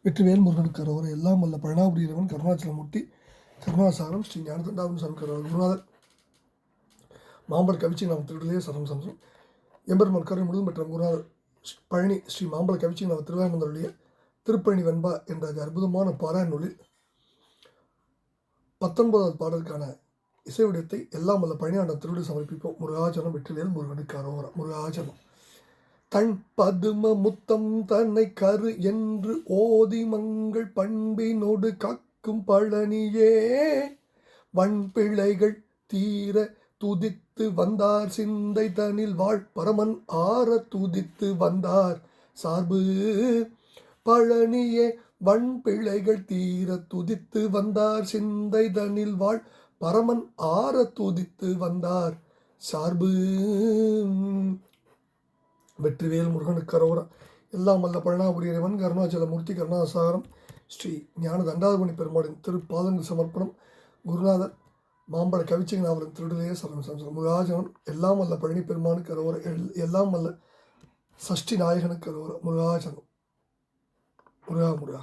வெற்றிவேல் முருகனுக்கு அரோகரா. எல்லாம் வல்ல பழனாபுரி இறைவன் கருணாச்சலமூர்த்தி கருணாசாரம் ஸ்ரீ ஞானதண்டாபுரம் சாமி கரோகரா. குருநாதர் மாம்பழ கவிச்சி நாம் திருடலே சரம் சம்சம் எம்பெருமான் கருணை முழுதும் பெற்ற குருநாதர் பழனி ஸ்ரீ மாம்பழ கவிச்சி நாம் திருவாயமந்தருடைய திருப்பழனி வெண்பா என்ற அற்புதமான பாராயண நூலில் 19வது பாடலுக்கான இசை வடிவத்தை எல்லாம் வல்ல பழனியாண்ட திருவிழா சமர்ப்பிப்போம். முருகாச்சலம் வெற்றிவேல் முருகனுக்கு அரோகரா. முருகாச்சலம். தன் பதும முத்தம் தன்னை கரு என்று ஓதி மங்கள் பண்பினோடு காக்கும் பழனியே வன்பிழைகள் தீர துதித்து வந்தார் சிந்தை தனில் வாழ் பரமன் ஆற துதித்து வந்தார் சார்பு பழனியே வன்பிழைகள் தீர துதித்து வந்தார் சிந்தை தனில் வாழ் பரமன் ஆற துதித்து வந்தார் சார்பு. வெற்றிவேல் முருகனுக்கு அரோகரா. எல்லாம் வல்ல பழனாபுரி இறைவன் கருணாச்சலமூர்த்தி கருணாசாரம் ஸ்ரீ ஞான தண்டாதிபதி பெருமாளின் திருப்பாதங்கள் சமர்ப்பணம். குருநாதர் மாம்பழ கவிச்சை நாவலின் திருடலையே சரணம் சம்சம் முருகாஜனம். எல்லாம் வல்ல பழனி பெருமானுக்கு அரோகரா. எல்லாம் வல்ல சஷ்டி நாயகனுக்கு அரோகரா. முருகாஜனம். முருகா முருகா.